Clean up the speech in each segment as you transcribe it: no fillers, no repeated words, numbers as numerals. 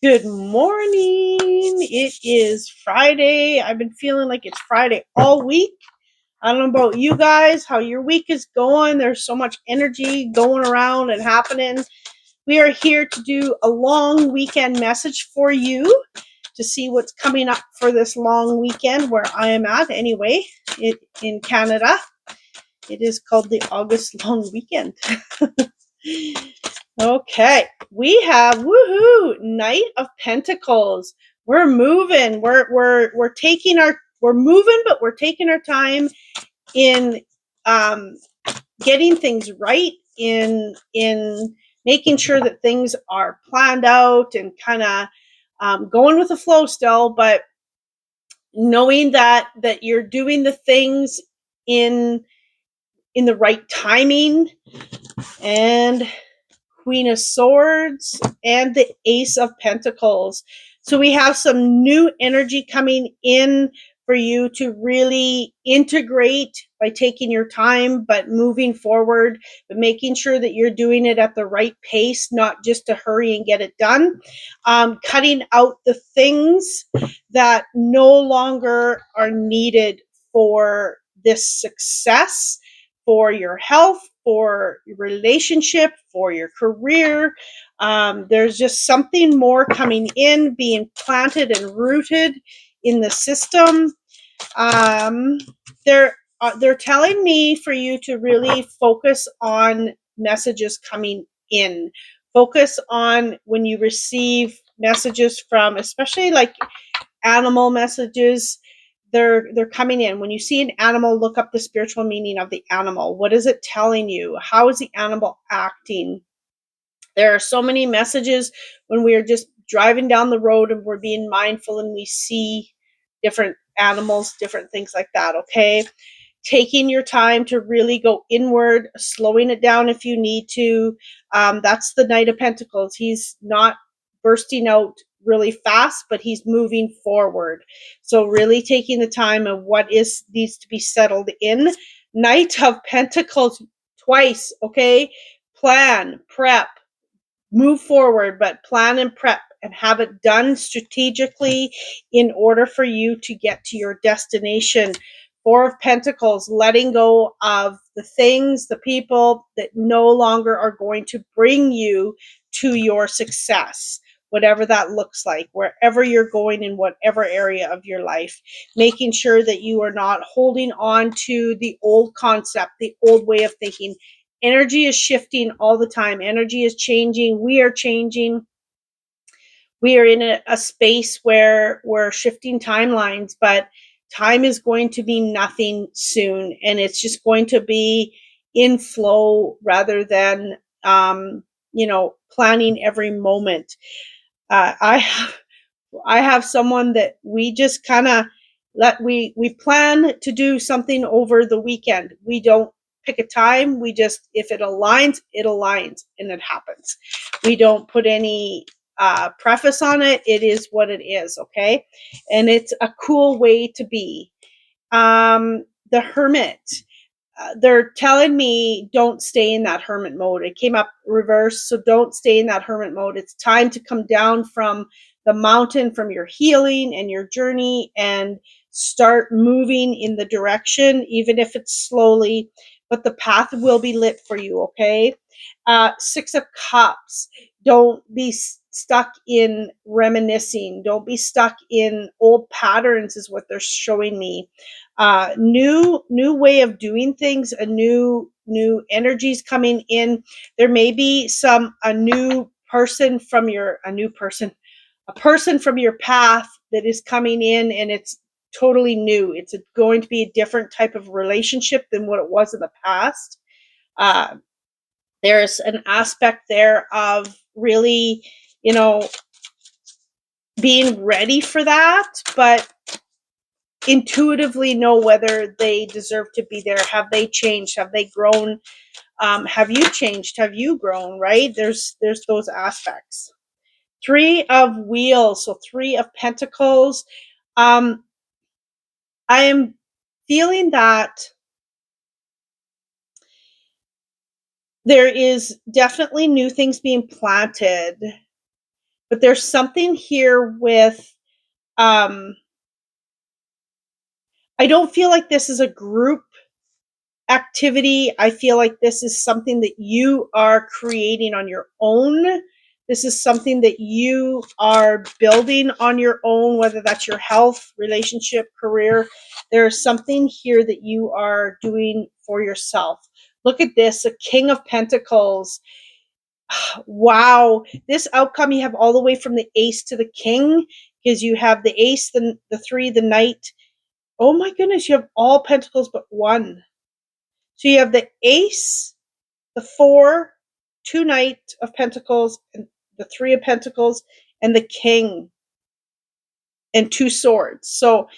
Good morning. It is Friday. I've been feeling like it's Friday all week. I don't know about you guys, how your week is going. There's so much energy going around and happening. We are here to do a long weekend message for you to see what's coming up for this long weekend where I am at anyway, in Canada. It is called the August long weekend. Okay, we have woohoo Knight of Pentacles. We're moving. We're taking our we're moving, but we're taking our time in um, getting things right, in making sure that things are planned out and kind of going with the flow still, but knowing that you're doing the things in the right timing. And Queen of Swords, and the Ace of Pentacles. So we have some new energy coming in for you to really integrate by taking your time, but moving forward, but making sure that you're doing it at the right pace, not just to hurry and get it done. Cutting out the things that no longer are needed for this success, for your health, for your relationship, for your career. There's just something more coming in, being planted and rooted in the system. Um, they're telling me for you to really focus on messages coming in. Focus on when you receive messages from, especially like animal messages. They're coming in. When you see an animal, look up the spiritual meaning of the animal. What is it telling you? How is the animal acting? There are so many messages when we are just driving down the road and we're being mindful and we see different animals, different things like that, okay? Taking your time to really go inward, slowing it down if you need to. That's the Knight of Pentacles. He's not bursting out really fast, but he's moving forward. So really taking the time of what needs to be settled in. Knight of Pentacles twice, okay? Plan, prep, move forward, but plan and prep and have it done strategically in order for you to get to your destination. Four of Pentacles, letting go of the things, the people that no longer are going to bring you to your success, whatever that looks like, wherever you're going in whatever area of your life. Making sure that you are not holding on to the old concept, the old way of thinking. Energy is shifting all the time. Energy is changing. We are changing. We are in a space where we're shifting timelines, but time is going to be nothing soon. And it's just going to be in flow rather than, planning every moment. Uh, I, I have someone that we just kind of we plan to do something over the weekend. We don't pick a time. We just, if it aligns, and it happens. We don't put any preface on it. It is what it is, okay? And it's a cool way to be. The Hermit. They're telling me don't stay in that hermit mode. It came up reverse, so don't stay in that hermit mode. It's time to come down from the mountain, from your healing and your journey, and start moving in the direction, even if it's slowly, but the path will be lit for you, okay? Six of Cups. Don't be stuck in reminiscing. Don't be stuck in old patterns, is what they're showing me. New way of doing things, a new energies coming in. There may be a person from your a person from your path that is coming in, and it's totally new. It's going to be a different type of relationship than what it was in the past. uh, there's an aspect there of really, being ready for that, but intuitively know whether they deserve to be there. Have they changed? Have they grown? Have you changed? Have you grown? Right? There's those aspects. Three of Wheels, so Three of Pentacles. I am feeling that there is definitely new things being planted, but there's something here with, I don't feel like this is a group activity. I feel like this is something that you are creating on your own. This is something that you are building on your own, whether that's your health, relationship, career. There's something here that you are doing for yourself. Look at this, a King of Pentacles. Wow. This outcome, you have all the way from the Ace to the King, because you have the Ace, the Three, the Knight. Oh my goodness, you have all Pentacles but one. So you have the Ace, the Four, two Knight of Pentacles, and the Three of Pentacles, and the King, and two Swords. So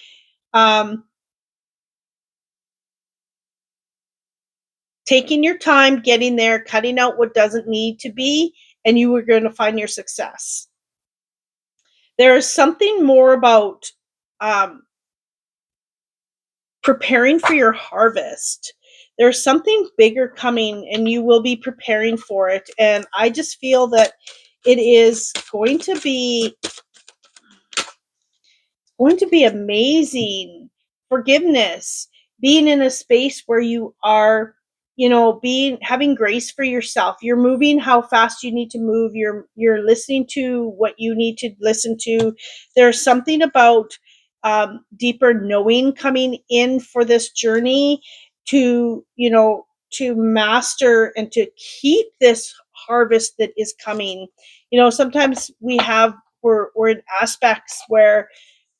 taking your time, getting there, cutting out what doesn't need to be, and you are going to find your success. There is something more about preparing for your harvest. There's something bigger coming, and you will be preparing for it. And I just feel that it is going to be amazing. Forgiveness, being in a space where you are, having grace for yourself. You're moving how fast you need to move. You're listening to what you need to listen to. There's something about deeper knowing coming in for this journey to, to master and to keep this harvest that is coming. Sometimes we're in aspects where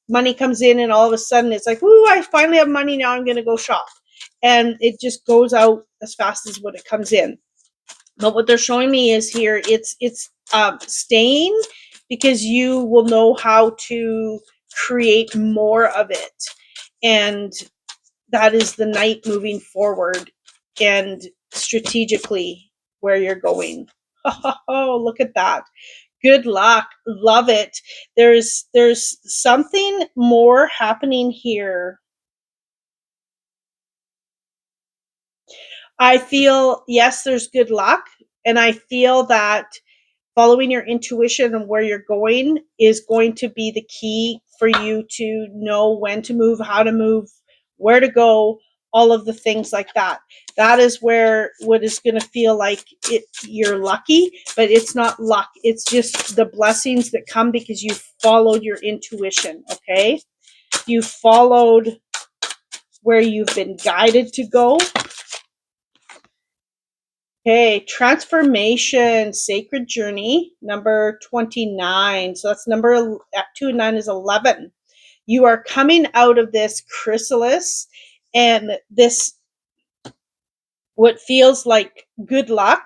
money comes in and all of a sudden it's like, ooh, I finally have money, now I'm going to go shop. And it just goes out as fast as when it comes in. But what they're showing me is here, it's staying, because you will know how to create more of it. And that is the Knight, moving forward and strategically where you're going. Oh, look at that. Good luck. Love it. There's something more happening here. I feel, yes, there's good luck, and I feel that following your intuition and where you're going is going to be the key for you to know when to move, how to move, where to go, all of the things like that. That is where what is going to feel like you're lucky, but it's not luck. It's just the blessings that come because you followed your intuition, okay? You followed where you've been guided to go. Okay, transformation, sacred journey, number 29. So that's number 2 and 9 is 11. You are coming out of this chrysalis, and this, what feels like good luck,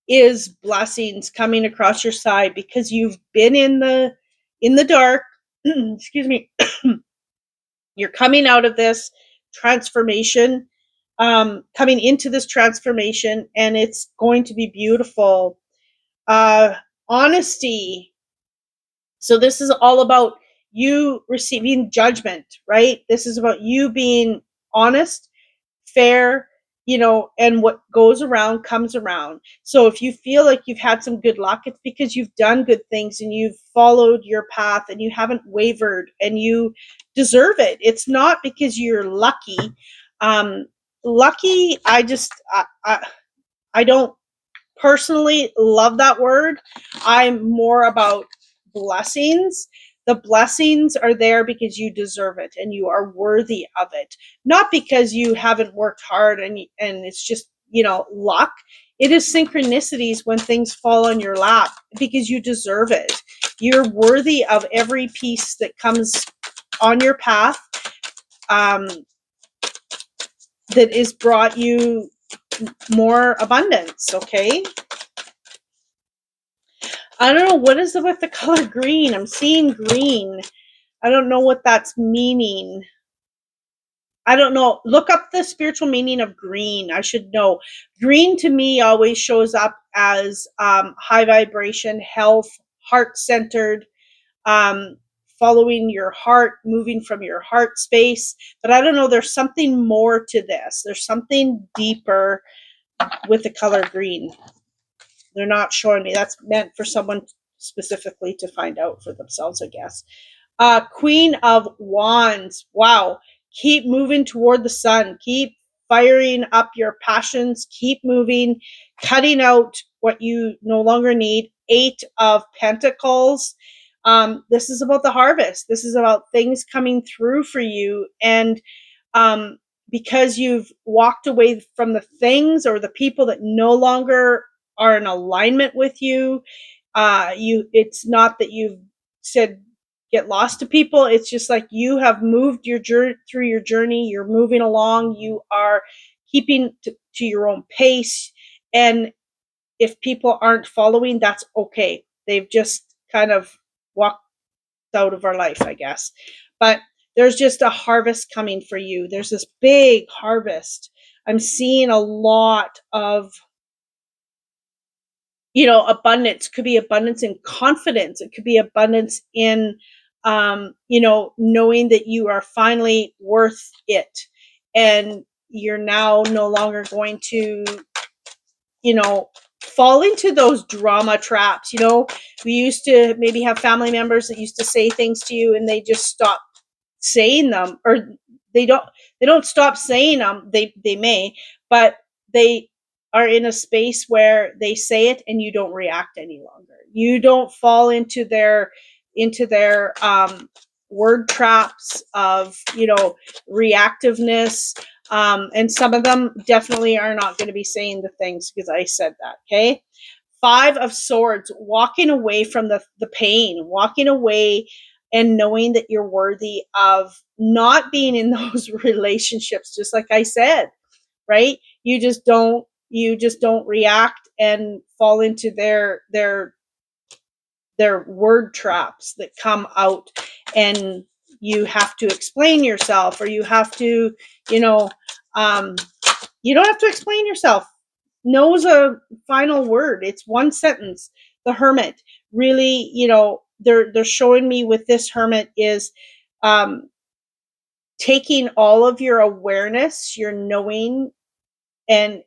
is blessings coming across your side, because you've been in the dark. Excuse me. You're coming out of this transformation, coming into this transformation, and it's going to be beautiful. Honesty. So this is all about you receiving judgment, right? This is about you being honest, fair, and what goes around comes around. So if you feel like you've had some good luck, it's because you've done good things and you've followed your path and you haven't wavered, and you deserve it. It's not because you're lucky. Lucky, I don't personally love that word. I'm more about blessings. The blessings are there because you deserve it and you are worthy of it, not because you haven't worked hard and it's just, luck. It is synchronicities when things fall on your lap because you deserve it. You're worthy of every piece that comes on your path, that is brought you more abundance, okay? I don't know, what is it with the color green? I'm seeing green. I don't know what that's meaning. I don't know. Look up the spiritual meaning of green. I should know. Green to me always shows up as high vibration, health, heart-centered, um, following your heart, moving from your heart space. But I don't know. There's something more to this. There's something deeper with the color green. They're not showing me. That's meant for someone specifically to find out for themselves, I guess. Queen of Wands. Wow. Keep moving toward the sun. Keep firing up your passions. Keep moving, cutting out what you no longer need. Eight of Pentacles. This is about the harvest. This is about things coming through for you. And um, because you've walked away from the things or the people that no longer are in alignment with you, it's not that you've said get lost to people. It's just like you have moved your journey through your journey. You're moving along. You are keeping to your own pace. And if people aren't following, that's okay. They've just kind of walked out of our life, I guess. But there's just a harvest coming for you. There's this big harvest. I'm seeing a lot of, abundance. Could be abundance in confidence. It could be abundance in, knowing that you are finally worth it. And you're now no longer going to, fall into those drama traps. We used to maybe have family members that used to say things to you and they just stop saying them, or they don't stop saying them. They may, but they are in a space where they say it and you don't react any longer. You don't fall into their word traps of reactiveness. And some of them definitely are not going to be saying the things because I said that. Okay. Five of Swords, walking away from the pain, walking away and knowing that you're worthy of not being in those relationships, just like I said, right? You just don't react and fall into their word traps that come out, and you have to explain yourself, or you have to, um, you don't have to explain yourself. No is a final word. It's one sentence. The Hermit, really, they're showing me with this Hermit is um, taking all of your awareness, your knowing, and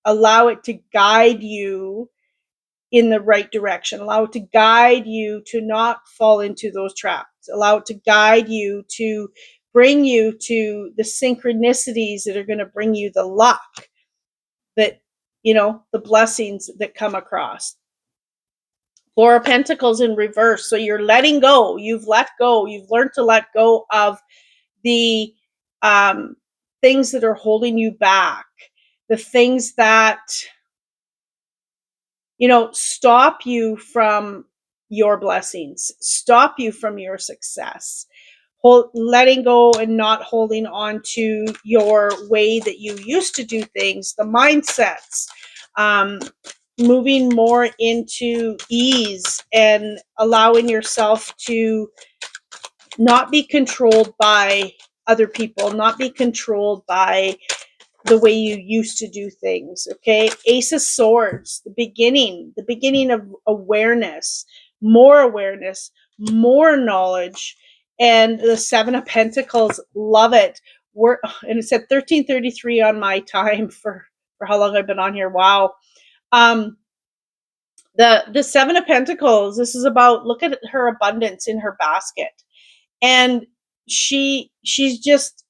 allow it to guide you in the right direction. Allow it to guide you to not fall into those traps. Allow it to guide you to bring you to the synchronicities that are going to bring you the luck that, the blessings that come across. Four of Pentacles in reverse. So you're letting go. You've let go. You've learned to let go of the things that are holding you back, the things that, stop you from your blessings, stop you from your success. Letting go and not holding on to your way that you used to do things, the mindsets, moving more into ease and allowing yourself to not be controlled by other people, not be controlled by the way you used to do things. Okay. Ace of Swords, the beginning of awareness, more knowledge. And the Seven of Pentacles, love it. And it said 1333 on my time for how long I've been on here. Wow. The Seven of Pentacles, this is about, look at her abundance in her basket. And she's just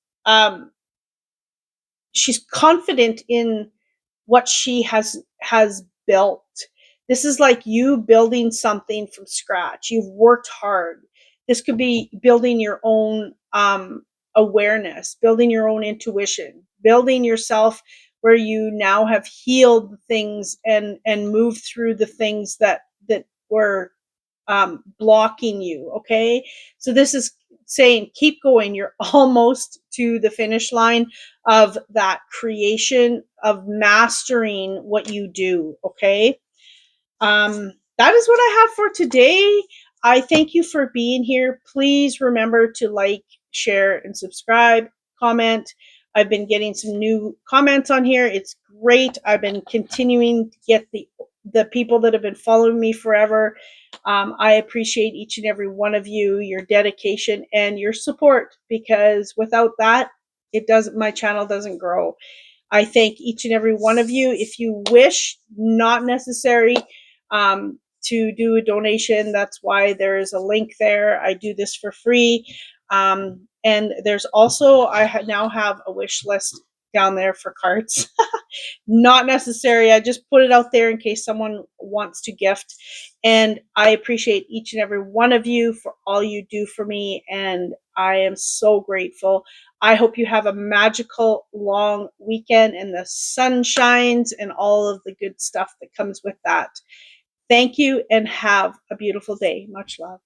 she's confident in what she has built. This is like you building something from scratch. You've worked hard. This could be building your own awareness, building your own intuition, building yourself where you now have healed things and moved through the things that were blocking you. Okay. So this is saying, keep going. You're almost to the finish line of that creation, of mastering what you do. Okay. That is what I have for today. I thank you for being here. Please remember to like, share, and subscribe, comment. I've been getting some new comments on here. It's great. I've been continuing to get the people that have been following me forever. I appreciate each and every one of you, your dedication and your support, because without that, my channel doesn't grow. I thank each and every one of you. If you wish, not necessary, to do a donation. That's why there is a link there. I do this for free. And there's also, now have a wish list down there for cards. Not necessary. I just put it out there in case someone wants to gift. And I appreciate each and every one of you for all you do for me. And I am so grateful. I hope you have a magical long weekend and the sun shines and all of the good stuff that comes with that. Thank you and have a beautiful day. Much love.